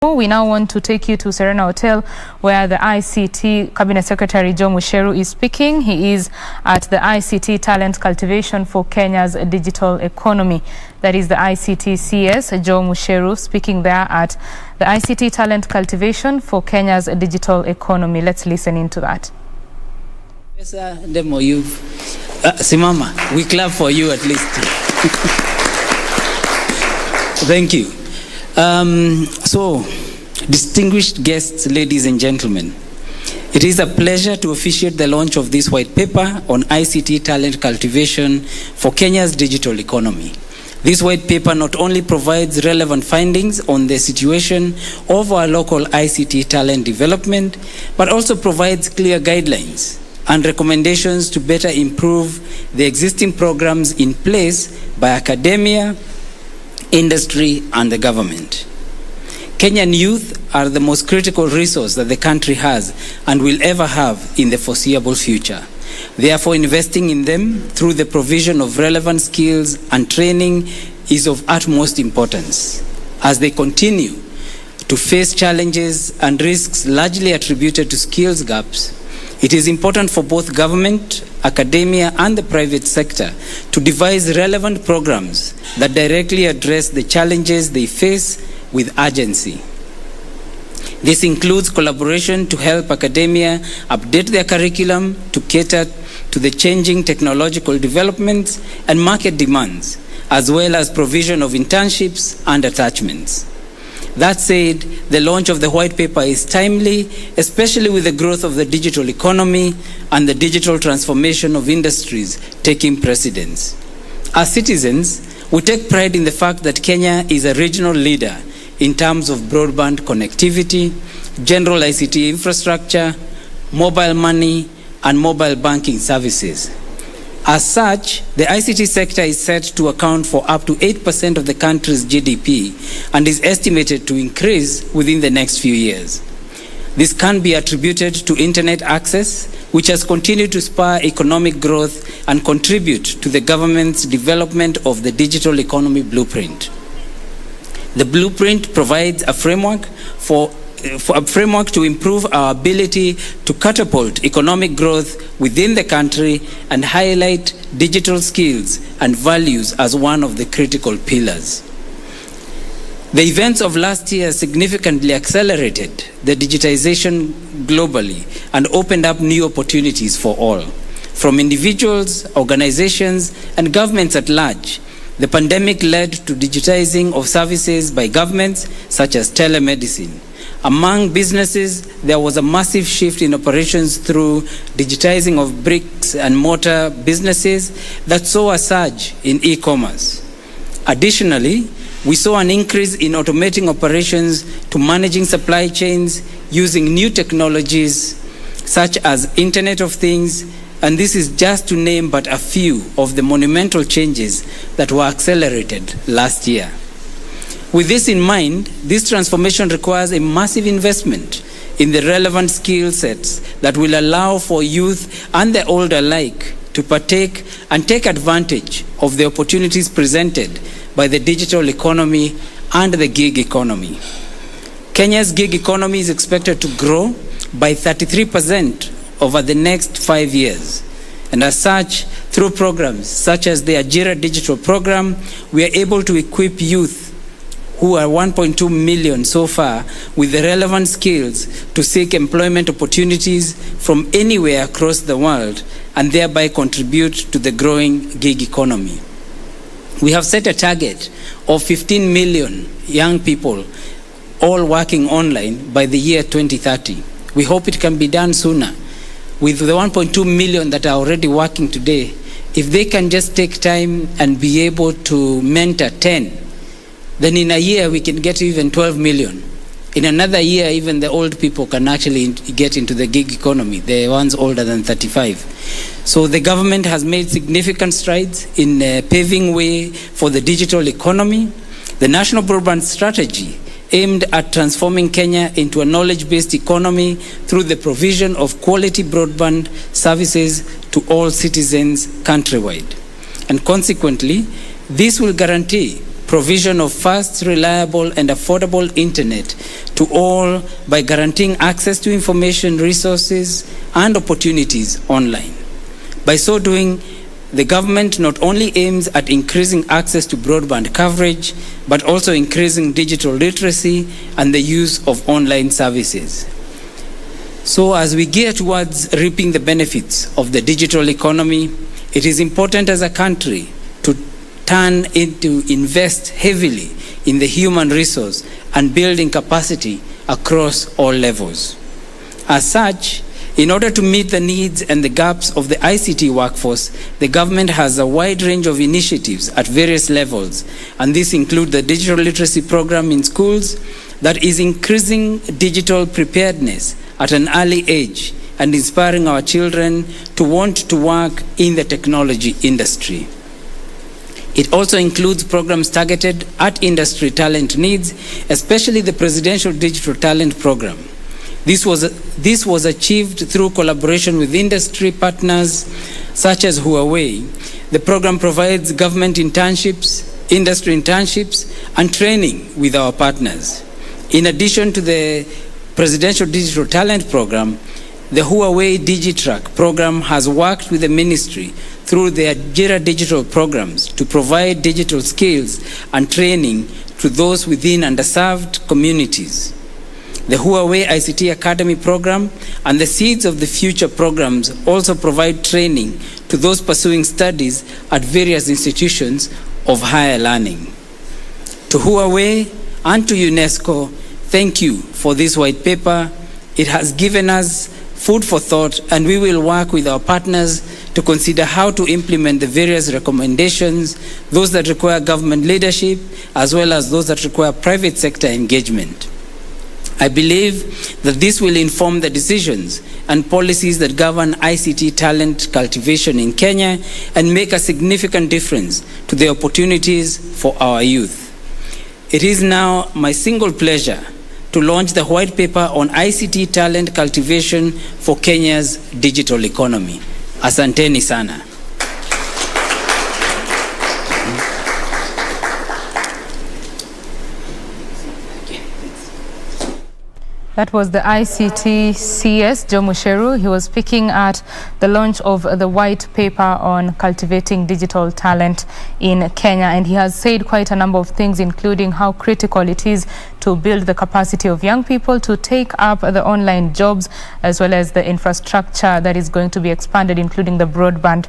We now want to take you to Serena Hotel, where the ICT Cabinet Secretary Joe Mucheru is speaking. He is at the ICT Talent Cultivation for Kenya's digital economy. That is the ICT CS. Joe Mucheru speaking there at the ICT Talent Cultivation for Kenya's digital economy. Let's listen into that. Demo, Simama, we clap for you at least. Thank you. So, distinguished guests, ladies and gentlemen, it is a pleasure to officiate the launch of this white paper on ICT talent cultivation for Kenya's digital economy. This white paper not only provides relevant findings on the situation of our local ICT talent development, but also provides clear guidelines and recommendations to better improve the existing programs in place by academia, industry, and the government. Kenyan youth are the most critical resource that the country has and will ever have in the foreseeable future. Therefore, investing in them through the provision of relevant skills and training is of utmost importance as they continue to face challenges and risks largely attributed to skills gaps. It is important for both government, academia, and the private sector to devise relevant programs that directly address the challenges they face with urgency. This includes collaboration to help academia update their curriculum to cater to the changing technological developments and market demands, as well as provision of internships and attachments. That said, the launch of the white paper is timely, especially with the growth of the digital economy and the digital transformation of industries taking precedence. As citizens, we take pride in the fact that Kenya is a regional leader in terms of broadband connectivity, general ICT infrastructure, mobile money, and mobile banking services. As such, the ICT sector is set to account for up to 8% of the country's GDP and is estimated to increase within the next few years. This can be attributed to internet access, which has continued to spur economic growth and contribute to the government's development of the digital economy blueprint. The blueprint provides a framework to improve our ability to catapult economic growth within the country and highlight digital skills and values as one of the critical pillars. The events of last year significantly accelerated the digitization globally and opened up new opportunities for all. From individuals, organizations, and governments at large, the pandemic led to digitizing of services by governments such as telemedicine. Among businesses, there was a massive shift in operations through digitizing of bricks and mortar businesses that saw a surge in e-commerce. Additionally, we saw an increase in automating operations to managing supply chains using new technologies such as Internet of Things, and this is just to name but a few of the monumental changes that were accelerated last year. With this in mind, this transformation requires a massive investment in the relevant skill sets that will allow for youth and the old alike to partake and take advantage of the opportunities presented by the digital economy and the gig economy. Kenya's gig economy is expected to grow by 33% over the next 5 years. And as such, through programs such as the Ajira Digital Program, we are able to equip youth, who are 1.2 million so far, with the relevant skills to seek employment opportunities from anywhere across the world and thereby contribute to the growing gig economy. We have set a target of 15 million young people all working online by the year 2030. We hope it can be done sooner. With the 1.2 million that are already working today, if they can just take time and be able to mentor 10, then in a year we can get to even 12 million. In another year, even the old people can actually get into the gig economy, the ones older than 35. So the government has made significant strides in paving way for the digital economy. The National Broadband Strategy aimed at transforming Kenya into a knowledge-based economy through the provision of quality broadband services to all citizens countrywide. And consequently, this will guarantee provision of fast, reliable, and affordable internet to all by guaranteeing access to information resources and opportunities online. By so doing, the government not only aims at increasing access to broadband coverage, but also increasing digital literacy and the use of online services. So as we gear towards reaping the benefits of the digital economy, it is important as a country to invest heavily in the human resource and building capacity across all levels. As such, in order to meet the needs and the gaps of the ICT workforce, the government has a wide range of initiatives at various levels, and these include the digital literacy program in schools that is increasing digital preparedness at an early age and inspiring our children to want to work in the technology industry. It also includes programs targeted at industry talent needs, especially the Presidential Digital Talent Program. This was achieved through collaboration with industry partners such as Huawei. The program provides government internships, industry internships, and training with our partners. In addition to the Presidential Digital Talent Program, the Huawei DigiTrack program has worked with the ministry through their Jira digital programs to provide digital skills and training to those within underserved communities. The Huawei ICT Academy program and the Seeds of the Future programs also provide training to those pursuing studies at various institutions of higher learning. To Huawei and to UNESCO, thank you for this white paper. It has given us food for thought, and we will work with our partners to consider how to implement the various recommendations, those that require government leadership, as well as those that require private sector engagement. I believe that this will inform the decisions and policies that govern ICT talent cultivation in Kenya and make a significant difference to the opportunities for our youth. It is now my single pleasure to launch the white paper on ICT talent cultivation for Kenya's digital economy. Asanteni sana. That was the ICT CS, Joe Mucheru. He was speaking at the launch of the white paper on cultivating digital talent in Kenya. And he has said quite a number of things, including how critical it is to build the capacity of young people to take up the online jobs, as well as the infrastructure that is going to be expanded, including the broadband